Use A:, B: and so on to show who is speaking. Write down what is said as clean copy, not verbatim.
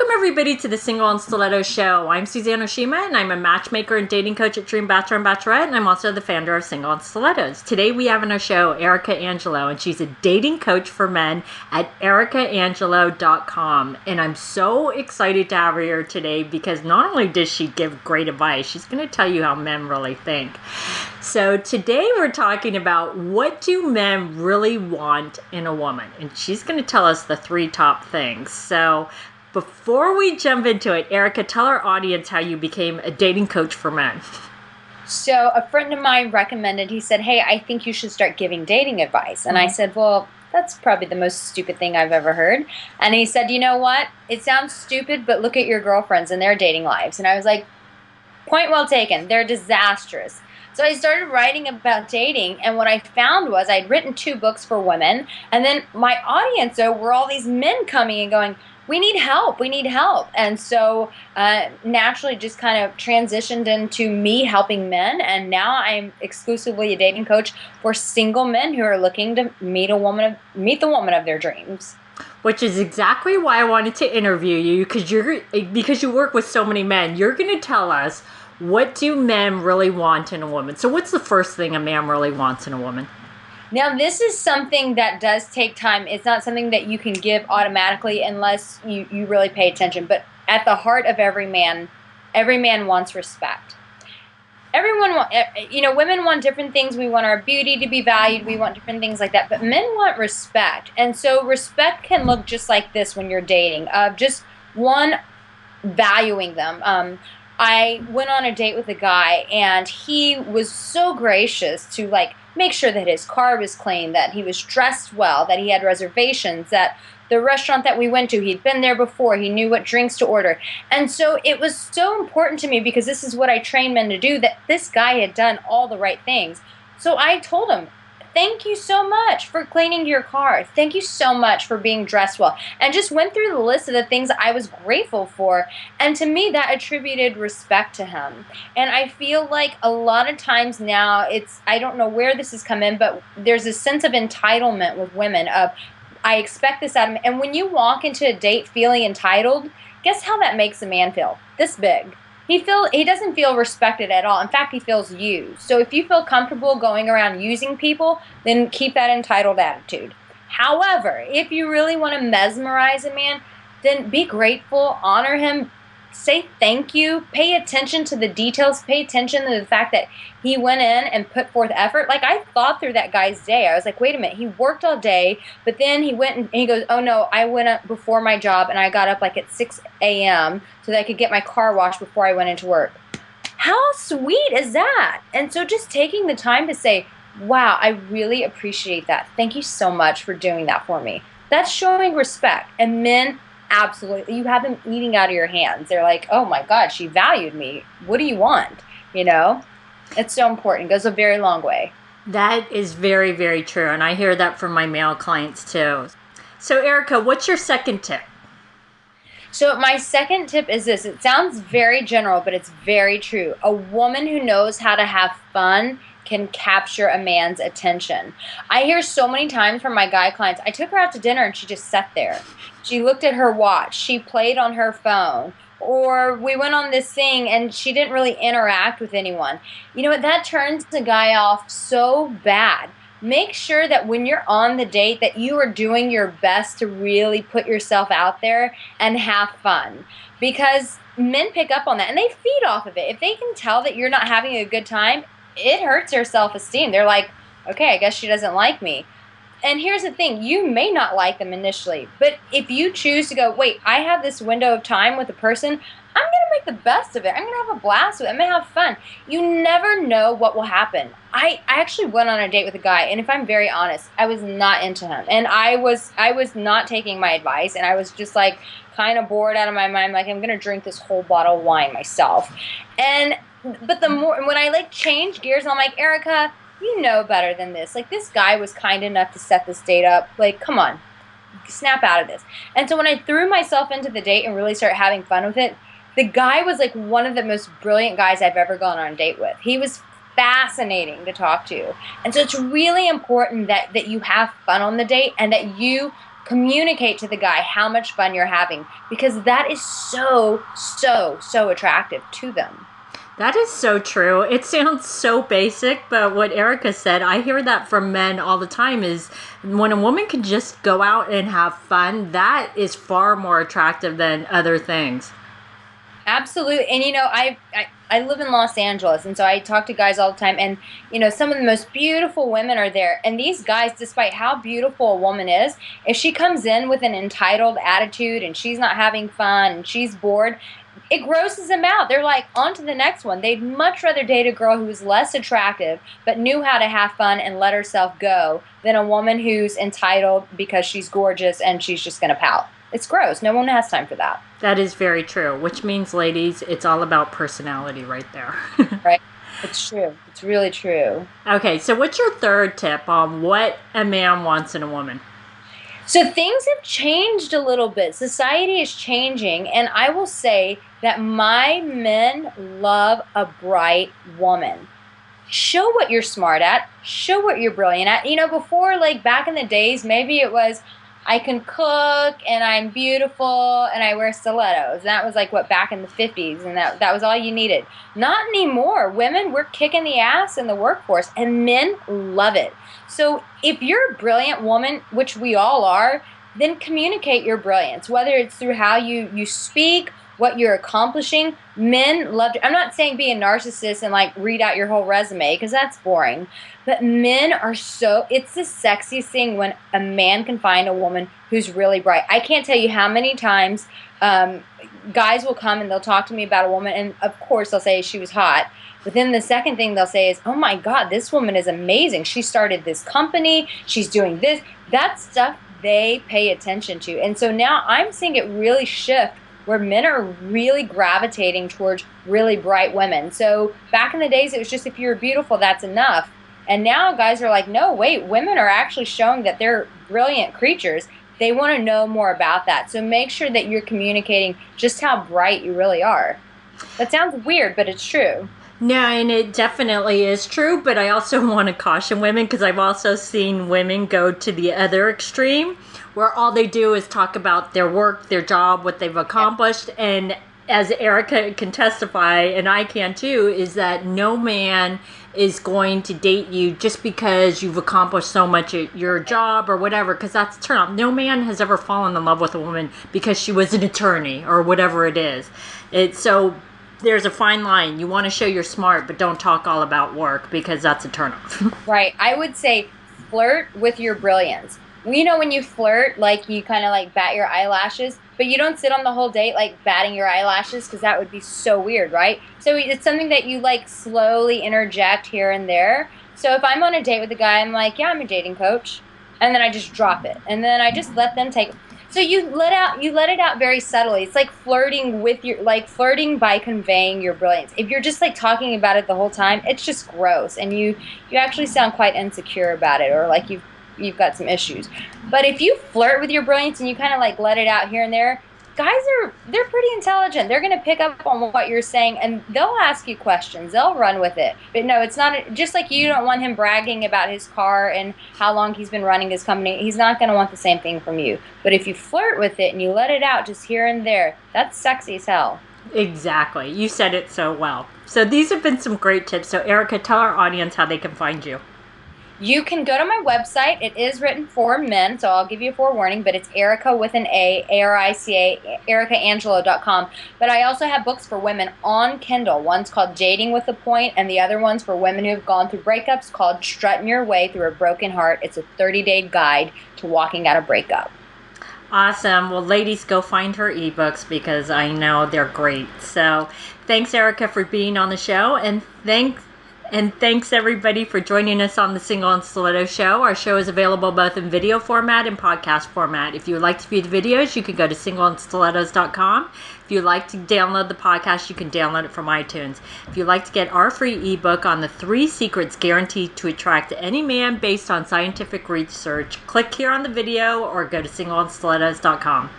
A: Welcome, everybody, to the Single and Stiletto Show. I'm Suzanne Oshima, and I'm a matchmaker and dating coach at Dream Bachelor and Bachelorette, and I'm also the founder of Single and Stilettos. Today, we have on our show Erica Angelo, and she's a dating coach for men at ericaangelo.com. And I'm so excited to have her here today because not only does she give great advice, she's going to tell you how men really think. So today, we're talking about what do men really want in a woman, and she's going to tell us the 3 top things. So before we jump into it, Erica, tell our audience how you became a dating coach for men.
B: So a friend of mine recommended, he said, hey, I think you should start giving dating advice. And I said, well, that's probably the most stupid thing I've ever heard. And he said, you know what? It sounds stupid, but look at your girlfriends and their dating lives. And I was like, point well taken. They're disastrous. So I started writing about dating, and what I found was I'd written 2 books for women, and then my audience were all these men coming and going, we need help. And so naturally just kind of transitioned into me helping men. And now I'm exclusively a dating coach for single men who are looking to meet the woman of their dreams.
A: Which is exactly why I wanted to interview you, because you work with so many men. You're going to tell us, what do men really want in a woman? So what's the first thing a man really wants in a woman?
B: Now, this is something that does take time. It's not something that you can give automatically unless you really pay attention. But at the heart of every man wants respect. Women want different things. We want our beauty to be valued. We want different things like that. But men want respect. And so respect can look just like this when you're dating. Just one, valuing them. I went on a date with a guy, and he was so gracious to make sure that his car was clean, that he was dressed well, that he had reservations, that the restaurant that we went to, he'd been there before, he knew what drinks to order. And so it was so important to me, because this is what I train men to do, that this guy had done all the right things. So I told him, thank you so much for cleaning your car. Thank you so much for being dressed well. And just went through the list of the things I was grateful for. And to me, that attributed respect to him. And I feel like a lot of times now, I don't know where this has come in, but there's a sense of entitlement with women of, I expect this out of me. And when you walk into a date feeling entitled, guess how that makes a man feel? This big. He doesn't feel respected at all. In fact, he feels used. So if you feel comfortable going around using people, then keep that entitled attitude. However, if you really want to mesmerize a man, then be grateful, honor him, say thank you, pay attention to the details, pay attention to the fact that he went in and put forth effort. Like, I thought through that guy's day. I was like, wait a minute, he worked all day, but then he went and he goes, oh no, I went up before my job and I got up at 6 a.m. so that I could get my car washed before I went into work. How sweet is that? And so just taking the time to say, wow, I really appreciate that. Thank you so much for doing that for me. That's showing respect. And men, absolutely, you have them eating out of your hands. They're like, oh my God, she valued me. What do you want? It's so important. It goes a very long way.
A: That is very, very true. And I hear that from my male clients too. So Erica, what's your second tip?
B: So my second tip is this. It sounds very general, but it's very true. A woman who knows how to have fun can capture a man's attention. I hear so many times from my guy clients, I took her out to dinner and she just sat there. She looked at her watch. She played on her phone. Or we went on this thing and she didn't really interact with anyone. You know what? That turns the guy off so bad. Make sure that when you're on the date that you are doing your best to really put yourself out there and have fun. Because men pick up on that and they feed off of it. If they can tell that you're not having a good time, it hurts their self-esteem. They're like, okay, I guess she doesn't like me. And here's the thing, you may not like them initially, but if you choose to go, wait, I have this window of time with a person, I'm going to make the best of it. I'm going to have a blast with it. I'm going to have fun. You never know what will happen. I actually went on a date with a guy, and if I'm very honest, I was not into him. And I was not taking my advice, and I was just kind of bored out of my mind, I'm going to drink this whole bottle of wine myself. But the more, when I change gears, and I'm like, Erica, you know better than this. This guy was kind enough to set this date up. Come on, snap out of this. And so when I threw myself into the date and really started having fun with it, the guy was one of the most brilliant guys I've ever gone on a date with. He was fascinating to talk to. And so it's really important that you have fun on the date and that you Communicate to the guy how much fun you're having, because that is so, so, so attractive to them.
A: That is so true. It sounds so basic, but what Erica said, I hear that from men all the time, is when a woman can just go out and have fun, that is far more attractive than other things.
B: Absolutely. And I live in Los Angeles, and so I talk to guys all the time, and some of the most beautiful women are there. And these guys, despite how beautiful a woman is, if she comes in with an entitled attitude and she's not having fun and she's bored, it grosses them out. They're like, on to the next one. They'd much rather date a girl who was less attractive but knew how to have fun and let herself go than a woman who's entitled because she's gorgeous and she's just going to pout. It's gross. No one has time for that.
A: That is very true, which means, ladies, it's all about personality right there.
B: Right. It's true. It's really true.
A: Okay, so what's your third tip on what a man wants in a woman?
B: So things have changed a little bit. Society is changing, and I will say that my men love a bright woman. Show what you're smart at. Show what you're brilliant at. Before, like back in the days, maybe it was, I can cook, and I'm beautiful, and I wear stilettos. And that was like back in the 50s, and that was all you needed. Not anymore. Women, we're kicking the ass in the workforce, and men love it. So if you're a brilliant woman, which we all are, then communicate your brilliance, whether it's through how you speak, what you're accomplishing. Men love to, I'm not saying be a narcissist and like read out your whole resume, because that's boring. But men are it's the sexiest thing when a man can find a woman who's really bright. I can't tell you how many times guys will come and they'll talk to me about a woman, and of course they'll say she was hot. But then the second thing they'll say is, oh my God, this woman is amazing. She started this company. She's doing this. That stuff they pay attention to. And so now I'm seeing it really shift, where men are really gravitating towards really bright women. So back in the days, it was just if you're beautiful, that's enough. And now guys are like, no, wait, women are actually showing that they're brilliant creatures. They want to know more about that. So make sure that you're communicating just how bright you really are. That sounds weird, but it's true.
A: No, and it definitely is true, but I also want to caution women, because I've also seen women go to the other extreme, where all they do is talk about their work, their job, what they've accomplished, and as Erica can testify, and I can too, is that no man is going to date you just because you've accomplished so much at your job or whatever, because that's turn off. No man has ever fallen in love with a woman because she was an attorney or whatever it is. So there's a fine line. You want to show you're smart, but don't talk all about work, because that's a turnoff.
B: Right. I would say flirt with your brilliance. When you flirt, like you kind of like bat your eyelashes, but you don't sit on the whole date like batting your eyelashes, because that would be so weird, right? So it's something that you like slowly interject here and there. So if I'm on a date with a guy, I'm like, yeah, I'm a dating coach. And then I just drop it. And then I just let them take. So you let it out very subtly. It's like flirting flirting by conveying your brilliance. If you're just like talking about it the whole time, it's just gross, and you actually sound quite insecure about it, or like you've got some issues. But if you flirt with your brilliance and you kind of like let it out here and there, guys they're pretty intelligent. They're going to pick up on what you're saying, and they'll ask you questions. They'll run with it. But no, it's not just like you don't want him bragging about his car and how long he's been running his company. He's not going to want the same thing from you. But if you flirt with it and you let it out just here and there, that's sexy as hell.
A: Exactly. You said it so well. So these have been some great tips. So Erica, tell our audience how they can find you.
B: You can go to my website. It is written for men, so I'll give you a forewarning, but it's Erica with an A, A-R-I-C-A, ericaangelo.com. But I also have books for women on Kindle. One's called Dating with a Point, and the other one's for women who have gone through breakups, called Strutting Your Way Through a Broken Heart. It's a 30-day guide to walking out a breakup.
A: Awesome. Well, ladies, go find her ebooks, because I know they're great. So thanks, Erica, for being on the show, and thanks everybody for joining us on the Single and Stiletto Show. Our show is available both in video format and podcast format. If you would like to view the videos, you can go to singleandstilettos.com. If you'd like to download the podcast, you can download it from iTunes. If you'd like to get our free ebook on the 3 secrets guaranteed to attract any man based on scientific research, click here on the video or go to singleandstilettos.com.